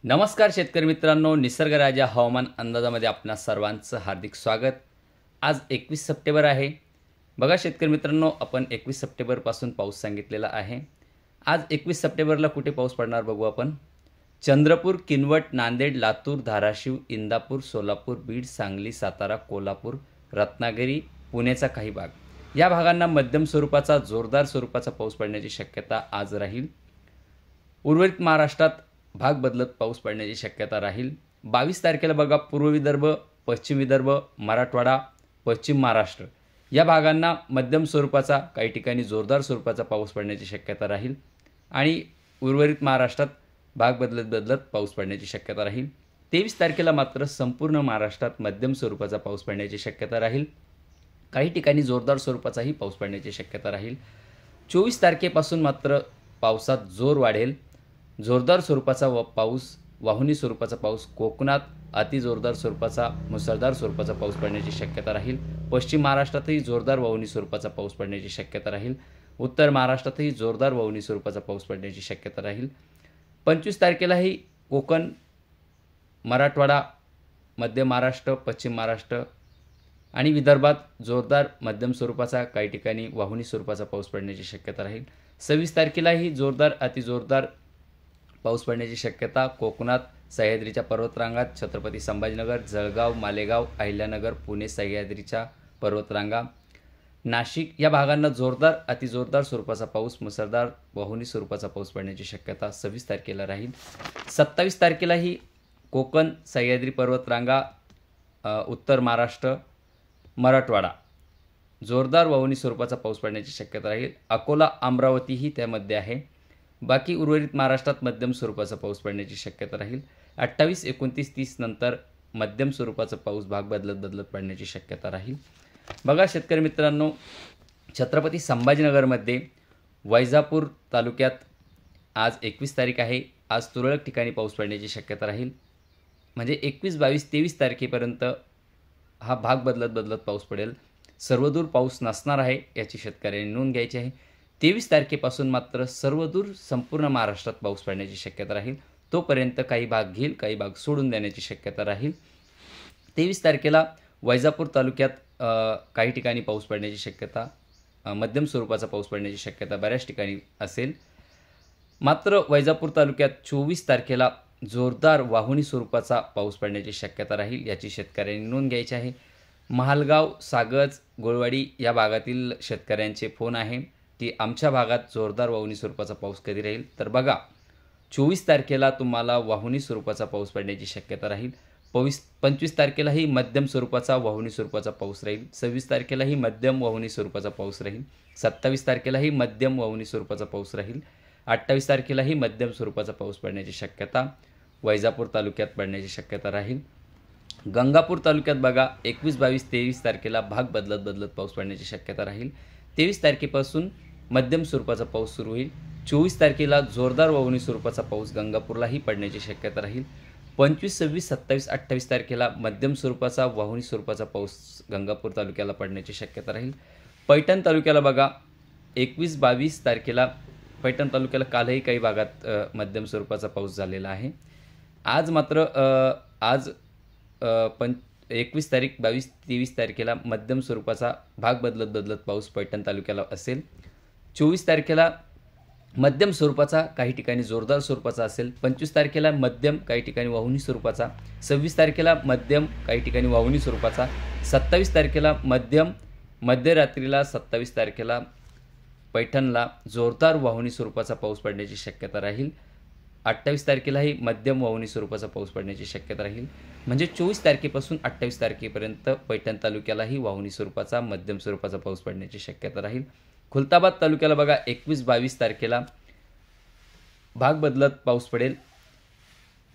नमस्कार शेतकरी मित्रांनो, निसर्ग राजा हवामान अंदाजामध्ये आपणा सर्वांचं हार्दिक स्वागत। आज 21 सप्टेंबर आहे। बघा शेतकरी मित्रांनो, आपण 21 सप्टेंबरपासून पाऊस सांगितलेला आहे। आज 21 सप्टेंबरला कुठे पाऊस पडणार बघू आपण। चंद्रपूर, किनवट, नांदेड, लातूर, धाराशिव, इंदापूर, सोलापूर, बीड, सांगली, सातारा, कोल्हापूर, रत्नागिरी, पुण्याचा काही भाग या भागांना मध्यम स्वरूपाचा जोरदार स्वरूपाचा पाऊस पडण्याची शक्यता आज राहील। उर्वरित महाराष्ट्रात भाग बदलत पाऊस पडण्याची शक्यता राहील। 22 तारखेला बघा, पूर्व विदर्भ, पश्चिम विदर्भ, मराठवाडा, पश्चिम महाराष्ट्र या भागांना मध्यम स्वरूपाचा काही ठिकाणी जोरदार स्वरूपाचा पाऊस पडण्याची शक्यता राहील आणि उर्वरित महाराष्ट्रात भाग बदलत पाऊस पडण्याची शक्यता राहील। 23 तारखेला मात्र संपूर्ण महाराष्ट्रात मध्यम स्वरूपाचा पाऊस पडण्याची शक्यता राहील। काही ठिकाणी जोरदार स्वरूपाचाही पाऊस पडण्याची शक्यता राहील। 24 तारखेपासून मात्र पावसात जोर वाढेल। जोरदार स्वरूपाचा पाऊस, वाहुनी स्वरूपाचा पाऊस कोकणात, अतिजोरदार स्वरूपाचा मुसळधार स्वरूपाचा पाऊस पडण्याची शक्यता राहील। पश्चिम महाराष्ट्रातही जोरदार वाहुनी स्वरूपाचा पाऊस पडण्याची शक्यता राहील। उत्तर महाराष्ट्रातही जोरदार वाहुनी स्वरूपाचा पाऊस पडण्याची शक्यता राहील। 25 तारखेलाही कोकण, मराठवाडा, मध्य महाराष्ट्र, पश्चिम महाराष्ट्र आणि विदर्भात जोरदार मध्यम स्वरूपाचा काही ठिकाणी वाहुनी स्वरूपाचा पाऊस पडण्याची शक्यता राहील। 26 तारखेलाही जोरदार अतिजोरदार पाऊस पडण्याची शक्यता कोकणात, सह्याद्रीच्या पर्वतरांगात, छत्रपती संभाजीनगर, जळगाव, मालेगाव, अहिल्यानगर, पुणे, सह्याद्रीच्या पर्वतरांगा, नाशिक या भागांना जोरदार अतिजोरदार स्वरूपाचा पाऊस, मुसळधार वाहुनी स्वरूपाचा पाऊस पडण्याची शक्यता 26 तारखेला राहील। 27 तारखेलाही कोकण, सह्याद्री पर्वतरांगा, उत्तर महाराष्ट्र, मराठवाडा जोरदार वाहुनी स्वरूपाचा पाऊस पडण्याची शक्यता राहील। अकोला, अमरावतीही त्यामध्ये आहे। बाकी उर्वरित महाराष्ट्रात मध्यम स्वरूपाचा पाऊस पडण्याची शक्यता राहील। 28, 29, 30 नंतर मध्यम स्वरूपाचा पाऊस भाग बदलत पडण्याची शक्यता राहील। बघा शेतकरी मित्रांनो, छत्रपती संभाजीनगरमध्ये वैजापूर तालुक्यात आज 21 तारीख आहे। आज तुरळक ठिकाणी पाऊस पडण्याची शक्यता राहील। म्हणजे 21, 22, 23 तारखेपर्यंत हा भाग बदलत पाऊस पडेल। सर्वदूर पाऊस नसणार आहे याची शेतकऱ्यांनी नोंद घ्यायची आहे। 23 तारखेपासून मात्र सर्वदूर संपूर्ण महाराष्ट्रात पाऊस पडण्याची शक्यता राहील। तोपर्यंत काही भाग घेईल, काही भाग सोडून देण्याची शक्यता राहील। 23 तारखेला वैजापूर तालुक्यात काही ठिकाणी पाऊस पडण्याची शक्यता, मध्यम स्वरूपाचा पाऊस पडण्याची शक्यता बऱ्याच ठिकाणी असेल। मात्र वैजापूर तालुक्यात 24 तारखेला जोरदार वाहुनी स्वरूपाचा पाऊस पडण्याची शक्यता राहील याची शेतकऱ्यांनी नोंद घ्यायची आहे। महालगाव, सागज, गोळवाडी या भागातील शेतकऱ्यांचे फोन आहे की आमच्या भागात जोरदार वाहुनी स्वरूपाचा पाऊस कधी राहील। तर बघा, 24 तारखेला तुम्हाला वाहुनी स्वरूपाचा पाऊस पडण्याची शक्यता राहील। 25 तारखेलाही मध्यम स्वरूपाचा वाहुनी स्वरूपाचा पाऊस राहील। 26 तारखेलाही मध्यम वाहुनी स्वरूपाचा पाऊस राहील। 27 तारखेलाही मध्यम वाहुनी स्वरूपाचा पाऊस राहील। 28 तारखेलाही मध्यम स्वरूपाचा पाऊस पडण्याची शक्यता वैजापूर तालुक्यात पडण्याची शक्यता राहील। गंगापूर तालुक्यात बघा, 21, 22, 23 तारखेला भाग बदलत पाऊस पडण्याची शक्यता राहील। 23 तारखेपासून मध्यम स्वरूपाचा पाऊस सुरू होईल। 24 तारखेला जोरदार वाहुनी स्वरूपाचा पाऊस गंगापूरलाही पडण्याची शक्यता राहील। 25, 26, 27, 28 तारखेला मध्यम स्वरूपाचा वाहुनी स्वरूपाचा पाऊस गंगापूर तालुक्याला पडण्याची शक्यता राहील। पैठण तालुक्याला बघा, 21, 22 तारखेला पैठण तालुक्याला कालही काही भागात मध्यम स्वरूपाचा पाऊस झालेला आहे। आज मात्र 21 तारीख, 22, 23 तारखेला मध्यम स्वरूपाचा भाग बदलत पाऊस पैठण तालुक्याला असेल। 24 तारखेला मध्यम स्वरूपाचा, काही ठिकाणी जोरदार स्वरूपाचा असेल। 25 तारखेला मध्यम, काही ठिकाणी वाहुनी स्वरूपाचा। 26 तारखेला मध्यम, काही ठिकाणी वाहुनी स्वरूपाचा। 27 तारखेला मध्यम, मध्यरात्रीला 27 तारखेला पैठणला जोरदार वाहुनी स्वरूपाचा पाऊस पडण्याची शक्यता राहील। 28 तारखेलाही मध्यम वाहुनी स्वरूपाचा पाऊस पडण्याची शक्यता राहील। म्हणजे 24 तारखेपासून 28 तारखेपर्यंत पैठण तालुक्यालाही वाहुनी स्वरूपाचा, मध्यम स्वरूपाचा पाऊस पडण्याची शक्यता राहील। खुलताबाद तालुक्याला बघा, 21, 22 तारखेला भाग बदलत पाऊस पडेल।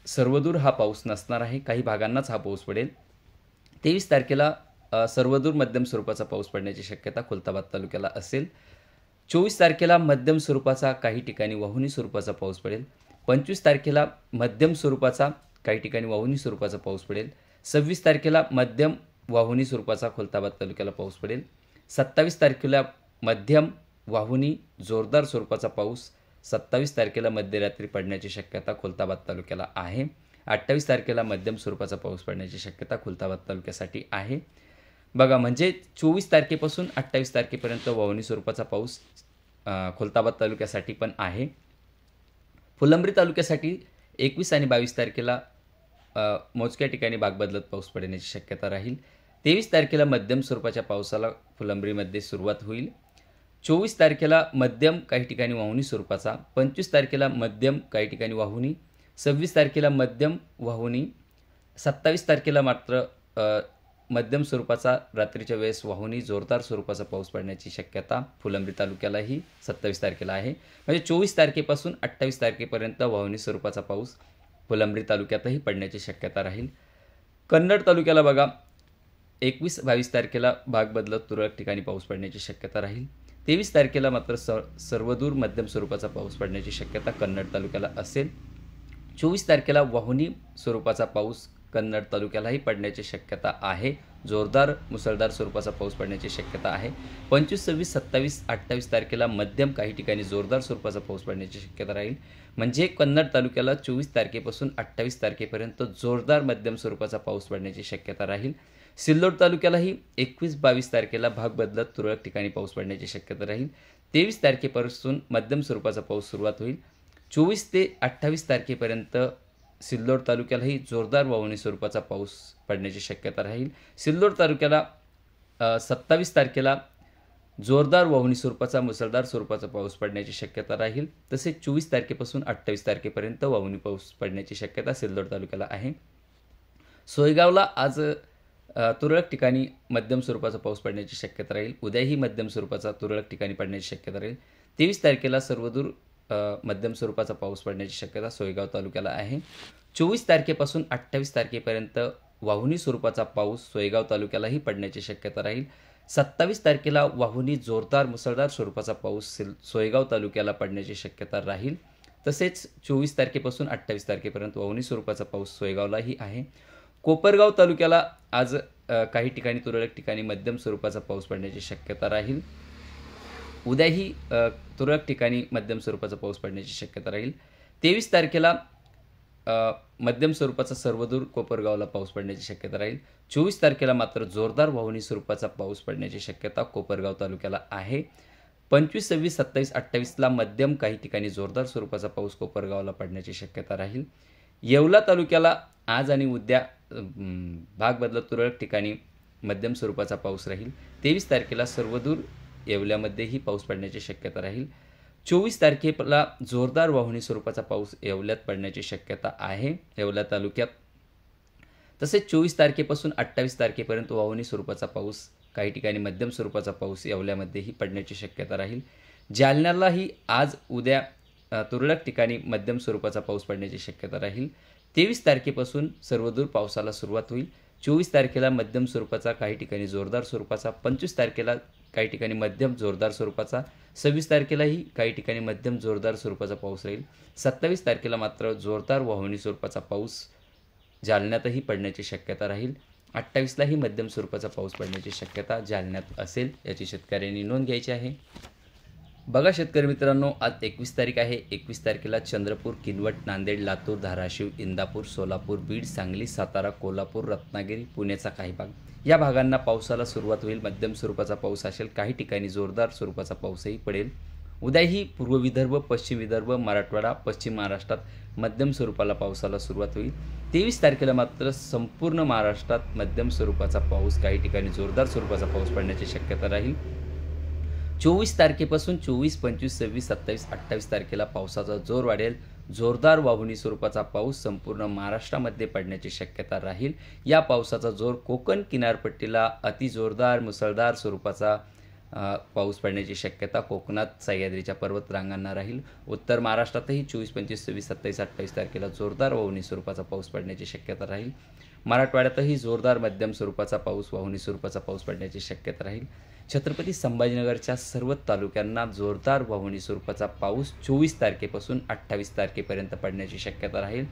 सर्वदूर हा पाऊस नसणार आहे, काही भागांनाच हा पाऊस पडेल। 23 तारखेला सर्वदूर मध्यम स्वरूपाचा पाऊस पडण्याची शक्यता खुलताबाद तालुक्याला असेल। 24 तारखेला मध्यम स्वरूपाचा, काही ठिकाणी वाहुनी स्वरूपाचा पाऊस पडेल। 25 तारखेला मध्यम स्वरूपाचा, काही ठिकाणी वाहुनी स्वरूपाचा पाऊस पडेल। 26 तारखेला मध्यम वाहुनी स्वरूपाचा खुलताबाद तालुक्याला पाऊस पडेल। 27 तारखेला मध्यम वाहुनी जोरदार स्वरूपाचा पाऊस 27 तारखेला मध्यरात्री पडण्याची शक्यता खुलताबाद तालुक्याला आहे. 28 तारखेला मध्यम स्वरूपाचा पाऊस पडण्याची शक्यता खुलताबाद तालुक्यासाठी आहे. बघा म्हणजे 24 तारखेपासून 28 तारखेपर्यंत वाहुनी स्वरूपाचा पाऊस खुलताबाद तालुक्यासाठी पण आहे. फुलंब्री तालुक्यासाठी 21 आणि 22 तारखेला मोजक्या ठिकाणी भाग बदलत पाऊस पडण्याची शक्यता राहील. 23 तारखेला मध्यम स्वरूपाच्या पावसाला फुलंब्रीमध्ये सुरुवात होईल. 24 तारखेला मध्यम काही ठिकाणी वाहुनी स्वरूपाचा, 25 तारखेला मध्यम काही ठिकाणी वाहुनी, 26 तारखेला मध्यम वाहुनी, 27 तारखेला मात्र मध्यम स्वरूपाचा रात्रीच्या वेळेस वाहुनी जोरदार स्वरूपाचा पाऊस पडण्याची शक्यता फुलंब्री तालुक्यालाही 27 तारखेला आहे. म्हणजे 24 तारखेपासून 28 तारखेपर्यंत वाहुनी स्वरूपाचा पाऊस फुलंब्री तालुक्यातही पडण्याची शक्यता राहील. कन्नड तालुक्याला बघा 21-22 तारखेला भाग बदलत तुरळक ठिकाणी पाऊस पडण्याची शक्यता राहील. 23 तारखेला मात्र सर्वदूर मध्यम स्वरूपाचा पाऊस पडण्याची शक्यता कन्नड तालुक्याला असेल. 24 तारखेला वाहुनी स्वरूपाचा पाऊस कन्नड तालुक्यालाही पडण्याची शक्यता आहे. जोरदार मुसळधार स्वरूपाचा पाऊस पडण्याची शक्यता आहे. 25, 26, 27, 28 तारखेला मध्यम काही ठिकाणी जोरदार स्वरूपाचा पाऊस पडण्याची शक्यता राहील. म्हणजे कन्नड तालुक्याला 24 तारखेपासून 28 तारखेपर्यंत जोरदार मध्यम स्वरूपाचा पाऊस पडण्याची शक्यता राहील. सिल्लोड तालुक्यालाही 21-22 तारखेला भाग बदलत तुरळक ठिकाणी पाऊस पडण्याची शक्यता राहील. 23 तारखेपासून मध्यम स्वरूपाचा पाऊस सुरुवात होईल. 24 ते 28 तारखेपर्यंत सिल्लोड तालुक्यालाही जोरदार वाहुनी स्वरूपाचा पाऊस पडण्याची शक्यता राहील. सिल्लोड तालुक्याला 27 तारखेला जोरदार वाहुनी स्वरूपाचा मुसळधार स्वरूपाचा पाऊस पडण्याची शक्यता राहील. तसेच 24 तारखेपासून 28 तारखेपर्यंत वाहुनी पाऊस पडण्याची शक्यता सिल्लोड तालुक्याला आहे. सोयगावला आज तुरळक ठिकाणी मध्यम स्वरूपाचा पाऊस पडण्याची शक्यता राहील. उद्याही मध्यम स्वरूपाचा तुरळक ठिकाणी पडण्याची शक्यता राहील. 23 तारखेला सर्वदूर मध्यम स्वरूपाचा पाऊस पडण्याची शक्यता सोयगाव तालुक्याला आहे. 24 तारखेपासून 28 तारखेपर्यंत वाहुनी स्वरूपाचा पाऊस सोयगाव तालुक्यालाही पडण्याची शक्यता राहील. 27 तारखेला वाहुनी जोरदार मुसळधार स्वरूपाचा पाऊस सोयगाव तालुक्याला पडण्याची शक्यता राहील. तसेच 24 तारखेपासून 28 तारखेपर्यंत वाहुनी स्वरूपाचा पाऊस सोयगावलाही आहे. कोपरगाव तालुक्याला आज काही ठिकाणी तुरळक ठिकाणी मध्यम स्वरूपाचा पाऊस पडण्याची शक्यता राहील. उद्याही तुरळक ठिकाणी मध्यम स्वरूपाचा पाऊस पडण्याची शक्यता राहील. 23 तारखेला मध्यम स्वरूपाचा सर्वदूर कोपरगावला पाऊस पडण्याची शक्यता राहील. 24 तारखेला मात्र जोरदार वाहुनी स्वरूपाचा पाऊस पडण्याची शक्यता कोपरगाव तालुक्याला आहे. 25, 26, 27, 28ला मध्यम काही ठिकाणी जोरदार स्वरूपाचा पाऊस कोपरगावला पडण्याची शक्यता राहील. येवला तालुक्याला आज आणि उद्या भाग बदलत तुरळक ठिकाणी मध्यम स्वरूपाचा पाऊस राहील. 23 तारखेला सर्वदूर येवल्यामध्येही पाऊस पडण्याची शक्यता राहील. 24 तारखेला जोरदार वाहुनी स्वरूपाचा पाऊस येवल्यात पडण्याची शक्यता आहे येवला तालुक्यात. तसेच 24 तारखेपासून 28 तारखेपर्यंत वाहुनी स्वरूपाचा पाऊस काही ठिकाणी मध्यम स्वरूपाचा पाऊस येवल्यामध्येही पडण्याची शक्यता राहील. जालन्यालाही आज उद्या तुरळक ठिकाणी मध्यम स्वरूपाचा पाऊस पडण्याची शक्यता राहील. 23 तारखेपासून सर्वदूर पावसाला सुरुवात होईल. 24 तारखेला मध्यम स्वरूपाचा काही ठिकाणी जोरदार स्वरूपाचा, 25 तारखेला काही ठिकाणी मध्यम जोरदार स्वरूपाचा, 26 तारखेलाही काही ठिकाणी मध्यम जोरदार स्वरूपाचा पाऊस राहील. 27 तारखेला मात्र जोरदार वाहुनी स्वरूपाचा पाऊस जालन्यातही पडण्याची शक्यता राहील. 28लाही मध्यम स्वरूपाचा पाऊस पडण्याची शक्यता जालन्यात असेल, याची शेतकऱ्यांनी नोंद घ्यायची आहे. बघा शेतकरी मित्रांनो, आज 21 तारीख आहे. 21 तारखेला चंद्रपूर, किनवट, नांदेड, लातूर, धाराशिव, इंदापूर, सोलापूर, बीड, सांगली, सातारा, कोल्हापूर, रत्नागिरी, पुण्याचा काही भाग या भागांना पावसाला सुरुवात होईल. मध्यम स्वरूपाचा पाऊस असेल. काही ठिकाणी जोरदार स्वरूपाचा पाऊसही पडेल. उद्याही पूर्व विदर्भ, पश्चिम विदर्भ, मराठवाडा, पश्चिम महाराष्ट्रात मध्यम स्वरूपाला पावसाला सुरुवात होईल. 23 तारखेला मात्र संपूर्ण महाराष्ट्रात मध्यम स्वरूपाचा पाऊस, काही ठिकाणी जोरदार स्वरूपाचा पाऊस पडण्याची शक्यता राहील. 24 तारखेपासून 24, 25, 26, 27, 28 तारखेला पावसाचा जोर वाढेल. जोरदार वाहुनी स्वरूपाचा पाऊस संपूर्ण महाराष्ट्रामध्ये पडण्याची शक्यता राहील. या पावसाचा जोर कोकण किनारपट्टीला अतिजोरदार मुसळधार स्वरूपाचा पाऊस पडण्याची शक्यता कोकणात सह्याद्रीच्या पर्वतरांगांना राहील. उत्तर महाराष्ट्रातही 24, 25, 26, 27, 28 तारखेला जोरदार वाहुनी स्वरूपाचा पाऊस पडण्याची शक्यता राहील. मराठवाड्यातही जोरदार मध्यम स्वरूपाचा पाऊस, वाहुनी स्वरूपाचा पाऊस पडण्याची शक्यता राहील. छत्रपती संभाजीनगरच्या सर्व तालुक्यांना जोरदार वाहुनी स्वरूपाचा पाऊस 24 तारखेपासून 28 तारखेपर्यंत पडण्याची शक्यता राहील.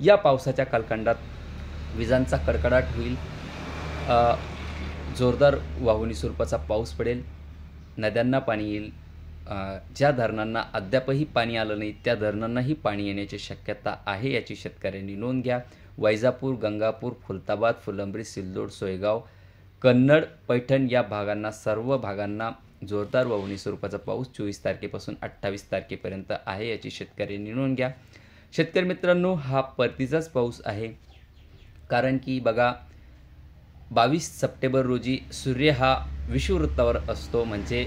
या पावसाच्या कालखंडात विजांचा कडकडाट होईल. जोरदार वाहुनी स्वरूपाचा पाऊस पडेल. नद्यांना पाणी येईल. ज्या धरणांना अद्यापही पाणी आलं नाही त्या धरणांनाही पाणी येण्याची शक्यता आहे, याची शेतकऱ्यांनी नोंद घ्या. वैजापूर, गंगापूर, खुलताबाद, फुलंब्री, सिल्लोड, सोयगाव, कन्नड, पैठण या भागांना, सर्व भागांना जोरदार व अवनी स्वरूपाचा पाऊस 24 तारखेपासून 28 तारखेपर्यंत आहे, याची शेतकऱ्यांनी नोंद घ्या. शेतकरी मित्रांनो, हा परतीचाच पाऊस आहे, कारण की बघा 22 सप्टेंबर रोजी सूर्य हा विषुववृत्तावर असतो, म्हणजे